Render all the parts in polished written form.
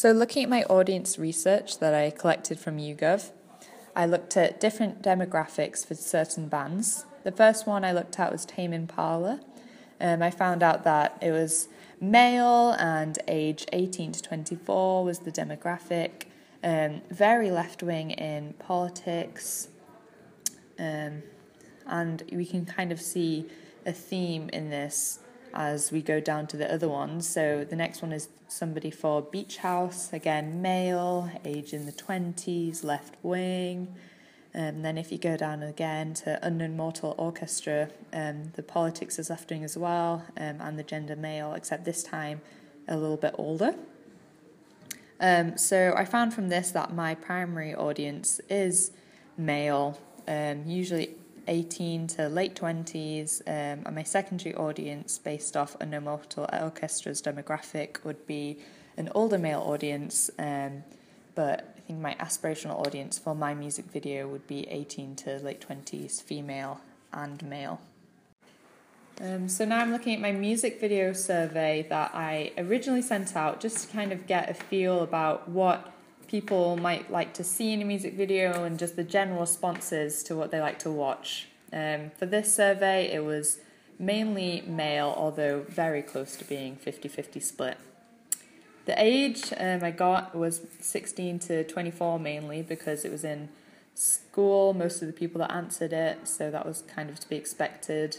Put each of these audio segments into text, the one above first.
So looking at my audience research that I collected from YouGov, I looked at different demographics for certain bands. The first one I looked at was Tame Impala. I found out that it was male and age 18 to 24 was the demographic, very left-wing in politics, and we can kind of see a theme in this as we go down to the other ones. So the next one is somebody for Beach House, again male, age in the 20s, left-wing. Then if you go down again to Unknown Mortal Orchestra, the politics is left-wing as well, and the gender male, except this time a little bit older. So I found from this that my primary audience is male, usually 18 to late 20s, and my secondary audience based off Unknown Mortal Orchestra's demographic would be an older male audience, but I think my aspirational audience for my music video would be 18 to late 20s, female and male. So now I'm looking at my music video survey that I originally sent out just to kind of get a feel about what people might like to see in a music video and just the general responses to what they like to watch. For this survey, it was mainly male, although very close to being 50-50 split. The age I got was 16 to 24 mainly because it was in school, most of the people that answered it, so that was kind of to be expected.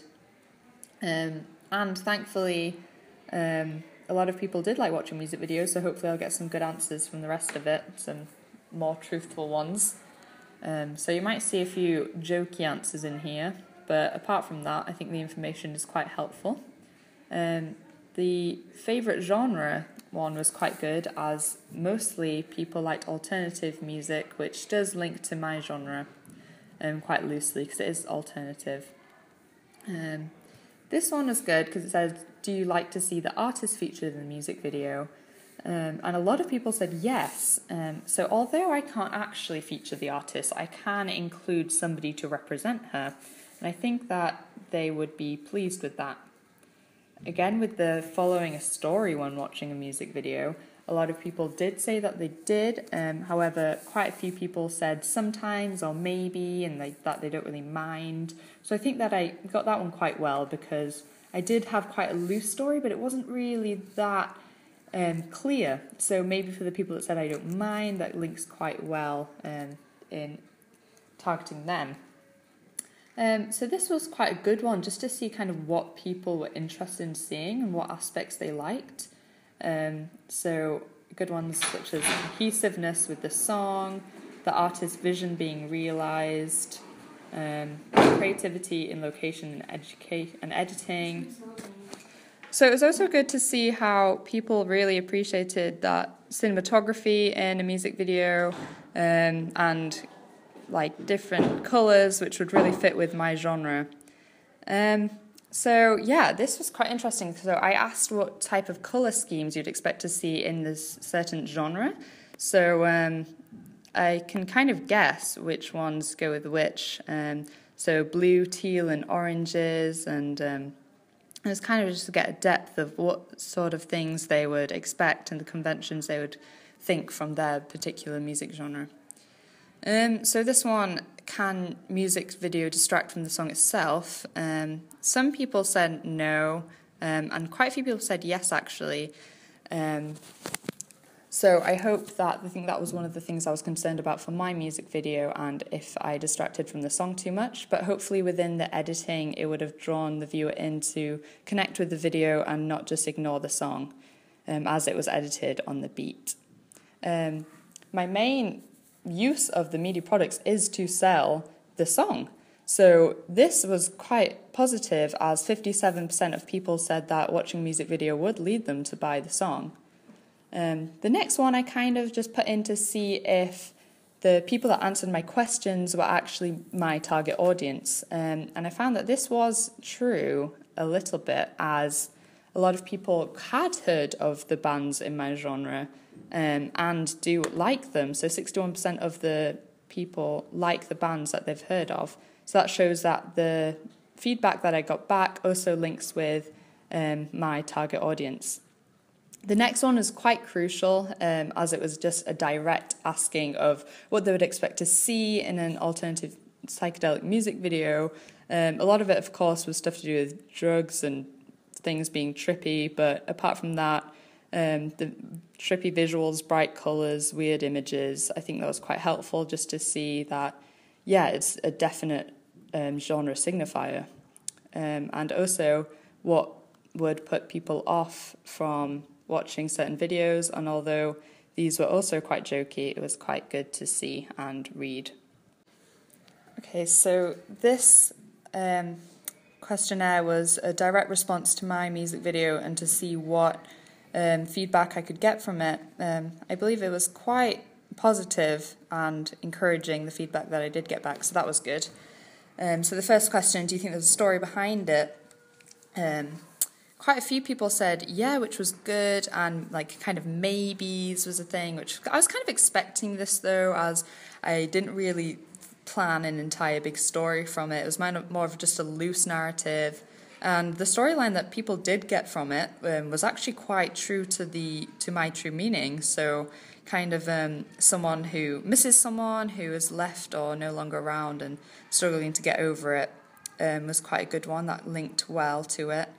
And thankfully, a lot of people did like watching music videos, so hopefully I'll get some good answers from the rest of it, some more truthful ones. So you might see a few jokey answers in here, but apart from that, I think the information is quite helpful. The favourite genre one was quite good, as mostly people liked alternative music, which does link to my genre quite loosely because it is alternative. This one was good because it said, do you like to see the artist featured in the music video? And a lot of people said yes. So although I can't actually feature the artist, I can include somebody to represent her. And I think that they would be pleased with that. Again, with the following a story when watching a music video, a lot of people did say that they did. However, quite a few people said sometimes or maybe, and that they don't really mind. So I think that I got that one quite well because I did have quite a loose story, but it wasn't really that clear. So maybe for the people that said I don't mind, that links quite well in targeting them. So this was quite a good one, just to see kind of what people were interested in seeing and what aspects they liked. So good ones such as cohesiveness with the song, the artist's vision being realised, creativity in location and editing. So it was also good to see how people really appreciated that cinematography in a music video and like different colours, which would really fit with my genre. So yeah, this was quite interesting. So I asked what type of colour schemes you'd expect to see in this certain genre. So I can kind of guess which ones go with which. So blue, teal and oranges, and it was kind of just to get a depth of what sort of things they would expect and the conventions they would think from their particular music genre. So this one, can music video distract from the song itself? Some people said no, and quite a few people said yes, actually. So I hope that, I think that was one of the things I was concerned about for my music video, and if I distracted from the song too much, but hopefully within the editing it would have drawn the viewer in to connect with the video and not just ignore the song as it was edited on the beat. My main use of the media products is to sell the song. So this was quite positive, as 57% of people said that watching a music video would lead them to buy the song. The next one I kind of just put in to see if the people that answered my questions were actually my target audience. And I found that this was true a little bit, as a lot of people had heard of the bands in my genre and do like them. So 61% of the people like the bands that they've heard of. So that shows that the feedback that I got back also links with my target audience. The next one was quite crucial, as it was just a direct asking of what they would expect to see in an alternative psychedelic music video. A lot of it, of course, was stuff to do with drugs and things being trippy, but apart from that, the trippy visuals, bright colours, weird images, I think that was quite helpful just to see that, yeah, it's a definite genre signifier. And also what would put people off from watching certain videos, and although these were also quite jokey, it was quite good to see and read. Okay, so this questionnaire was a direct response to my music video and to see what feedback I could get from it. I believe it was quite positive and encouraging, the feedback that I did get back, so that was good. So the first question, do you think there's a story behind it? Quite a few people said yeah, which was good, and like kind of maybes was a thing, which I was kind of expecting this though, as I didn't really plan an entire big story from it. It was more of just a loose narrative, and the storyline that people did get from it was actually quite true to my true meaning. So kind of someone who misses someone who is left or no longer around and struggling to get over it was quite a good one that linked well to it.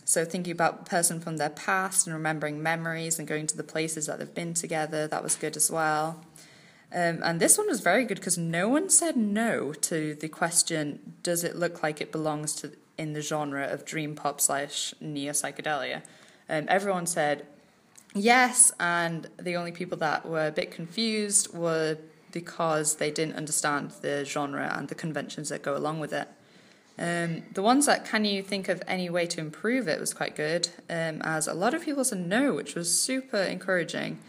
So thinking about the person from their past and remembering memories and going to the places that they've been together, that was good as well. And this one was very good because no one said no to the question, does it look like it belongs in the genre of dream pop / neo-psychedelia? Everyone said yes, and the only people that were a bit confused were because they didn't understand the genre and the conventions that go along with it. The ones that can you think of any way to improve it was quite good, as a lot of people said no, which was super encouraging.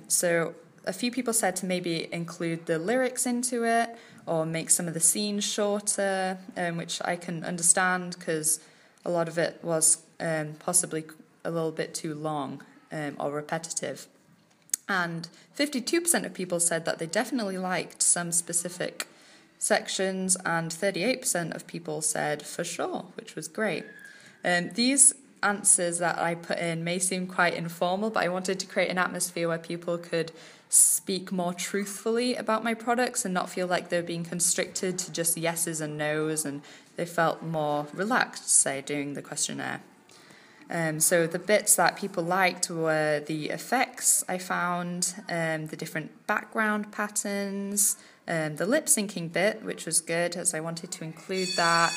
So a few people said to maybe include the lyrics into it or make some of the scenes shorter, which I can understand because a lot of it was possibly a little bit too long or repetitive. And 52% of people said that they definitely liked some specific sections, and 38% of people said for sure, which was great. These answers that I put in may seem quite informal, but I wanted to create an atmosphere where people could speak more truthfully about my products and not feel like they're being constricted to just yeses and nos, and they felt more relaxed, say, doing the questionnaire. So the bits that people liked were the effects I found, the different background patterns, the lip syncing bit, which was good as I wanted to include that.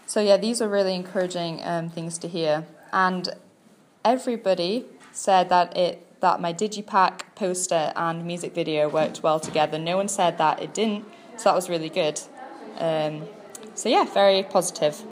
So yeah, these were really encouraging things to hear. And everybody said that my Digipack poster and music video worked well together. No one said that it didn't, so that was really good. So yeah, very positive.